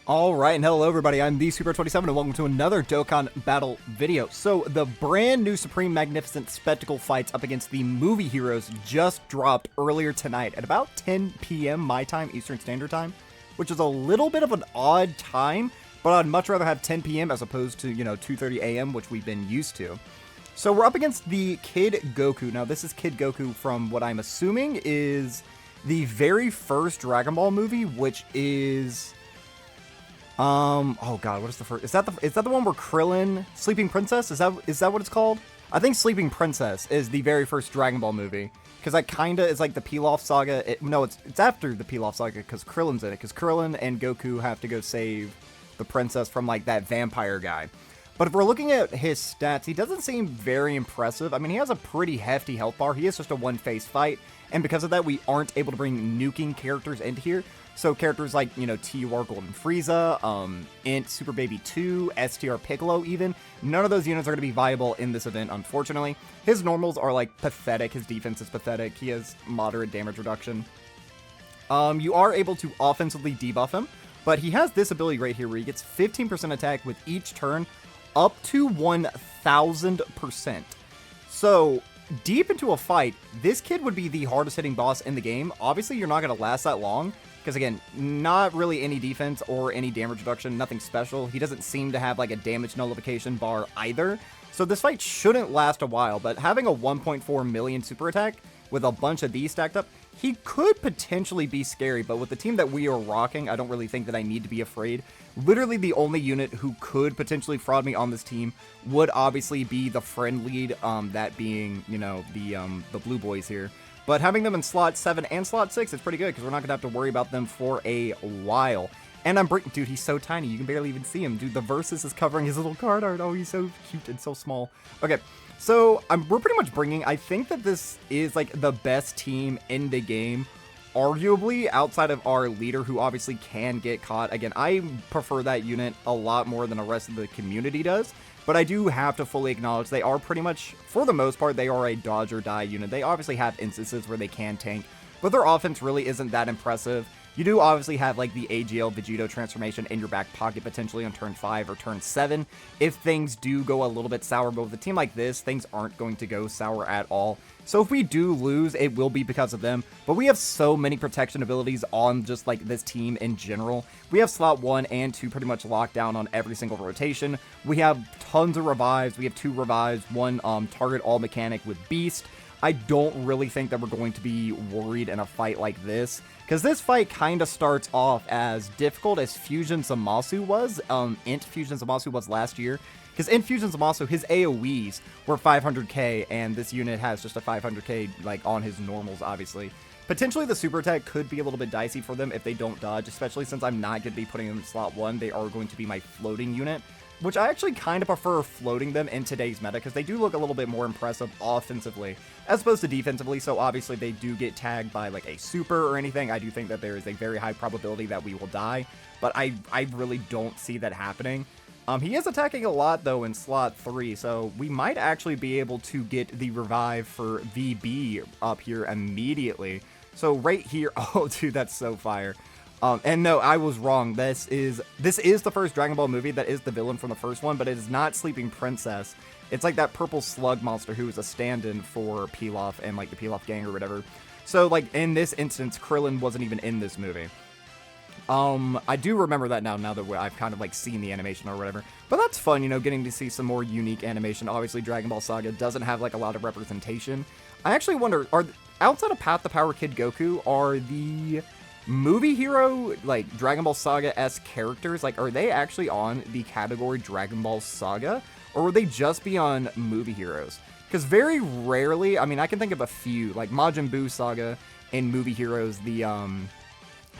Alright, and hello everybody, I'm the Super27 and welcome to another Dokkan battle video. So, the brand new Supreme Magnificent Spectacle fights up against the movie heroes just dropped earlier tonight at about 10 p.m. my time, Eastern Standard Time, which is a little bit of an odd time, but I'd much rather have 10 p.m. as opposed to, 2:30 a.m., which we've been used to. So, we're up against the Kid GOKU. Now, this is Kid GOKU from what I'm assuming is the very first Dragon Ball movie, which is... oh god, what is the first? Is that the one where Krillin, Sleeping Princess? Is that what it's called? I think Sleeping Princess is the very first Dragon Ball movie, because that kinda is like the Pilaf saga. No, it's after the Pilaf saga because Krillin's in it, because Krillin and Goku have to go save the princess from like that vampire guy. But if we're looking at his stats, he doesn't seem very impressive. I mean, he has a pretty hefty health bar. He is just a one-face fight, and because of that, we aren't able to bring nuking characters into here. So characters like, TUR Golden Frieza, Int Super Baby 2, STR Piccolo even, none of those units are going to be viable in this event, unfortunately. His normals are, like, pathetic. His defense is pathetic. He has moderate damage reduction. You are able to offensively debuff him, but he has this ability right here where he gets 15% attack with each turn up to 1,000%. So, deep into a fight, this kid would be the hardest hitting boss in the game. Obviously, you're not going to last that long. Because, again, not really any defense or any damage reduction, nothing special. He doesn't seem to have, like, a damage nullification bar either. So this fight shouldn't last a while, but having a 1.4 million super attack with a bunch of these stacked up, he could potentially be scary. But with the team that we are rocking, I don't really think that I need to be afraid. Literally the only unit who could potentially fraud me on this team would obviously be the friend lead, that being, the blue boys here. But having them in slot 7 and slot 6 is pretty good, because we're not going to have to worry about them for a while. And dude, he's so tiny, you can barely even see him. Dude, the Versus is covering his little card art. Oh, he's so cute and so small. Okay, so we're pretty much bringing, I think that this is like the best team in the game, arguably, outside of our leader, who obviously can get caught. Again, I prefer that unit a lot more than the rest of the community does. But I do have to fully acknowledge they are pretty much, for the most part, they are a dodge or die unit. They obviously have instances where they can tank, but their offense really isn't that impressive. You do obviously have like the AGL Vegito transformation in your back pocket potentially on turn 5 or turn 7 if things do go a little bit sour, but with a team like this, things aren't going to go sour at all. So if we do lose, it will be because of them, but we have so many protection abilities on just like this team in general. We have slot 1 and 2 pretty much locked down on every single rotation. We have tons of revives. We have 2 revives, 1 target all mechanic with Beast. I don't really think that we're going to be worried in a fight like this, because this fight kind of starts off as difficult as Fusion Zamasu was, Int Fusion Zamasu was last year, because in Fusion Zamasu, his AoEs were 500k, and this unit has just a 500k, like, on his normals, obviously. Potentially the super attack could be a little bit dicey for them if they don't dodge, especially since I'm not going to be putting them in slot 1, they are going to be my floating unit. Which I actually kind of prefer floating them in today's meta, because they do look a little bit more impressive offensively, as opposed to defensively, so obviously they do get tagged by like a super or anything. I do think that there is a very high probability that we will die, but I really don't see that happening. He is attacking a lot though in slot 3, so we might actually be able to get the revive for VB up here immediately. So right here, oh dude, that's so fire. And no, I was wrong. This is the first Dragon Ball movie that is the villain from the first one, but it is not Sleeping Princess. It's like that purple slug monster who is a stand-in for Pilaf and like the Pilaf gang or whatever. So like in this instance, Krillin wasn't even in this movie. I do remember that now that I've kind of like seen the animation or whatever. But that's fun, getting to see some more unique animation. Obviously, Dragon Ball Saga doesn't have like a lot of representation. I actually wonder, outside of Path to Power Kid Goku, are the movie hero, like, Dragon Ball Saga-esque characters, like, are they actually on the category Dragon Ball Saga, or would they just be on movie heroes? Because very rarely, I mean, I can think of a few, like Majin Buu Saga and movie heroes, the,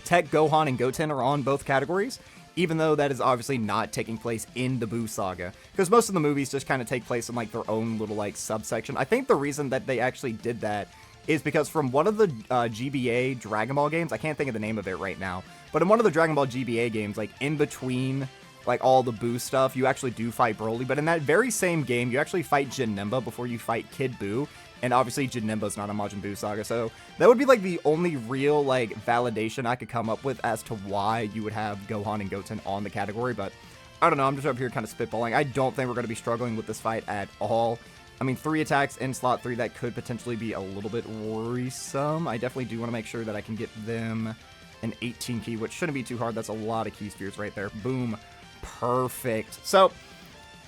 Tech Gohan and Goten are on both categories, even though that is obviously not taking place in the Buu Saga, because most of the movies just kind of take place in, like, their own little, like, subsection. I think the reason that they actually did that is because from one of the GBA Dragon Ball games, I can't think of the name of it right now, but in one of the Dragon Ball GBA games, like, in between, like, all the Buu stuff, you actually do fight Broly, but in that very same game, you actually fight Janemba before you fight Kid Buu, And obviously Janemba's not a Majin Buu saga, so that would be like the only real like validation I could come up with as to why you would have Gohan and Goten on the category, but I don't know, I'm just up here kind of spitballing. I don't think we're going to be struggling with this fight at all. I mean, 3 attacks in slot 3, that could potentially be a little bit worrisome. I definitely do want to make sure that I can get them an 18 key, which shouldn't be too hard. That's a lot of key spheres right there. Boom. Perfect. So,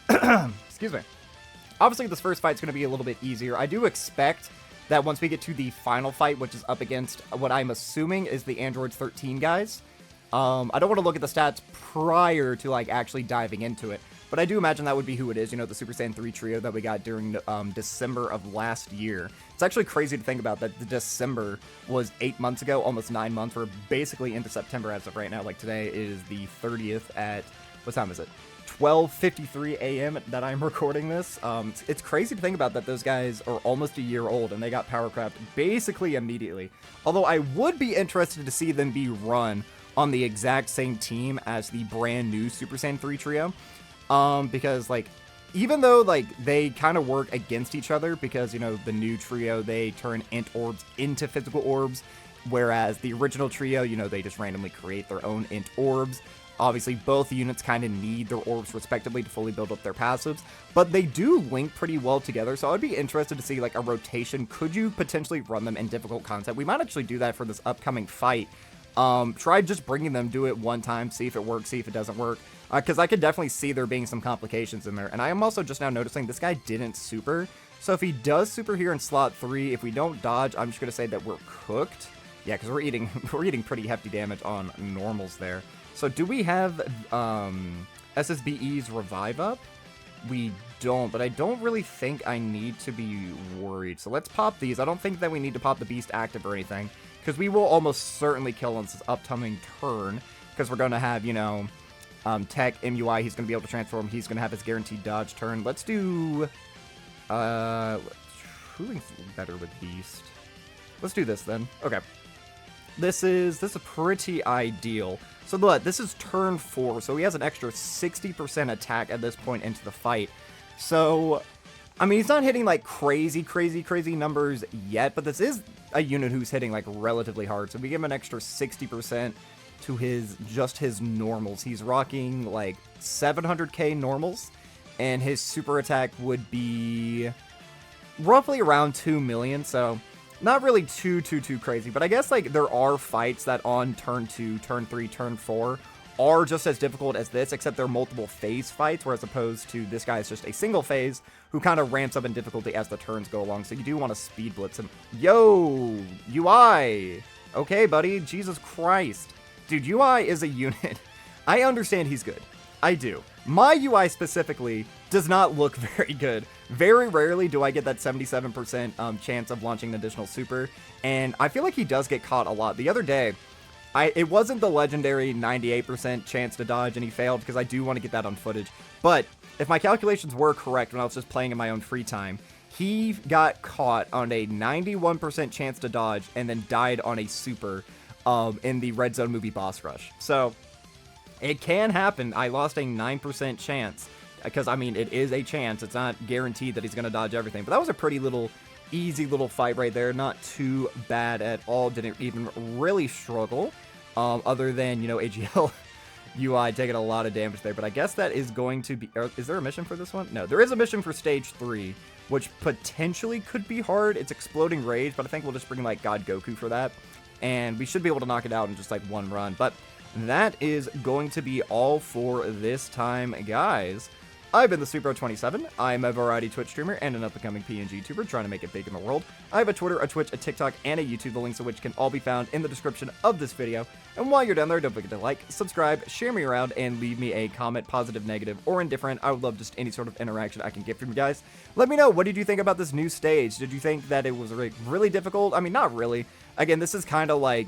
excuse me. Obviously, this first fight's going to be a little bit easier. I do expect that once we get to the final fight, which is up against what I'm assuming is the Androids 13 guys. I don't want to look at the stats prior to, like, actually diving into it, but I do imagine that would be who it is, you know, the Super Saiyan 3 trio that we got during December of last year. It's actually crazy to think about that the December was 8 months ago, almost 9 months. We're basically into September as of right now. Like, today is the 30th at, what time is it? 12:53 a.m. that I'm recording this. It's crazy to think about that those guys are almost a year old and they got power crept basically immediately. Although I would be interested to see them be run on the exact same team as the brand new Super Saiyan 3 trio. Because, like, even though, like, they kind of work against each other because, you know, the new trio, they turn int orbs into physical orbs, whereas the original trio, you know, they just randomly create their own int orbs. Obviously, both units kind of need their orbs respectively to fully build up their passives, but they do link pretty well together, so I'd be interested to see, like, a rotation. Could you potentially run them in difficult content? We might actually do that for this upcoming fight. Try just bringing them, do it one time, see if it works, see if it doesn't work, because I could definitely see there being some complications in there. And I am also just now noticing this guy didn't super, so if he does super here in slot 3, if we don't dodge, I'm just going to say that we're cooked. Yeah, because we're eating pretty hefty damage on normals there. So do we have SSBE's revive up? We don't, but I don't really think I need to be worried. So let's pop these. I don't think that we need to pop the Beast active or anything, because we will almost certainly kill on this upcoming turn, because we're going to have, you know, Tech, MUI, he's going to be able to transform, he's going to have his guaranteed dodge turn. Let's do, who's better with Beast? Let's do this then. Okay. This is pretty ideal. So this is turn 4, so he has an extra 60% attack at this point into the fight. So, I mean, he's not hitting, like, crazy numbers yet, but this is a unit who's hitting, like, relatively hard. So we give him an extra 60% to just his normals. He's rocking, like, 700k normals, and his super attack would be roughly around 2 million, so not really too crazy. But I guess, like, there are fights that on turn 2, turn 3, turn 4 are just as difficult as this, except they're multiple phase fights, whereas opposed to this guy is just a single phase who kind of ramps up in difficulty as the turns go along. So you do want to speed blitz him. Yo, UI. Okay, buddy. Jesus Christ. Dude, UI is a unit. I understand he's good. I do. My UI specifically does not look very good. Very rarely do I get that 77% chance of launching an additional super, and I feel like he does get caught a lot. The other day, it wasn't the legendary 98% chance to dodge and he failed, because I do want to get that on footage, but if my calculations were correct when I was just playing in my own free time, he got caught on a 91% chance to dodge and then died on a super in the Red Zone movie boss rush. So it can happen. I lost a 9% chance, because, I mean, it is a chance. It's not guaranteed that he's going to dodge everything. But that was a pretty easy little fight right there. Not too bad at all. Didn't even really struggle, other than, you know, AGL UI taking a lot of damage there. But I guess that is going to be... Is there a mission for this one? No, there is a mission for Stage 3, which potentially could be hard. It's Exploding Rage, but I think we'll just bring, like, God Goku for that. And we should be able to knock it out in just, like, one run. But that is going to be all for this time, guys. I've been the Super27. I'm a variety Twitch streamer and an up-and-coming PNG YouTuber trying to make it big in the world. I have a Twitter, a Twitch, a TikTok, and a YouTube, the links of which can all be found in the description of this video. And while you're down there, don't forget to like, subscribe, share me around, and leave me a comment, positive, negative, or indifferent. I would love just any sort of interaction I can get from you guys. Let me know, what did you think about this new stage? Did you think that it was really difficult? I mean, not really. Again, this is kind of like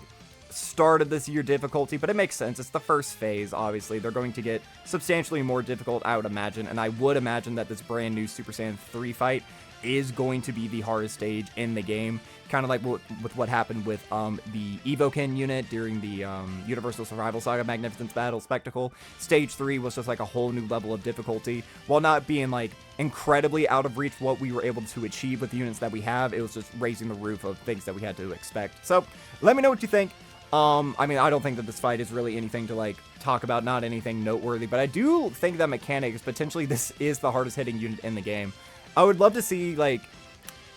start of this year difficulty, but it makes sense. It's the first phase, obviously. They're going to get substantially more difficult, I would imagine, and I would imagine that this brand new Super Saiyan 3 fight is going to be the hardest stage in the game. Kind of like with what happened with the Evokin unit during the Universal Survival Saga Magnificence Battle Spectacle. Stage 3 was just like a whole new level of difficulty. While not being like incredibly out of reach what we were able to achieve with the units that we have, it was just raising the roof of things that we had to expect. So let me know what you think. I mean, I don't think that this fight is really anything to like talk about, not anything noteworthy, but I do think that mechanics, potentially this is the hardest hitting unit in the game. I would love to see like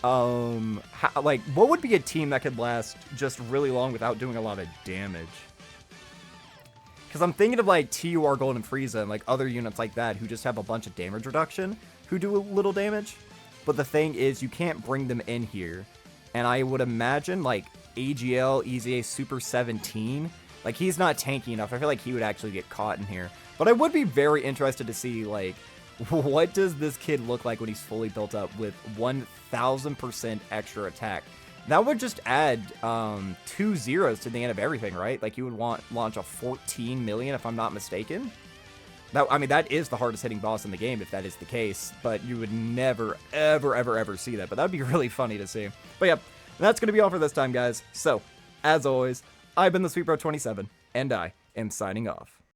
what would be a team that could last just really long without doing a lot of damage? Because I'm thinking of like TUR Golden Frieza and like other units like that who just have a bunch of damage reduction, who do a little damage. But the thing is, you can't bring them in here. And I would imagine like AGL, EZA Super 17, like he's not tanky enough. I feel like he would actually get caught in here. But I would be very interested to see like, what does this kid look like when he's fully built up with 1000% extra attack? That would just add 2 zeros to the end of everything, right? Like you would launch a 14 million if I'm not mistaken. I mean, that is the hardest hitting boss in the game if that is the case, but you would never, ever, ever, ever see that. But that'd be really funny to see. But yeah, that's going to be all for this time, guys. So, as always, I've been the SweetBro27, and I am signing off.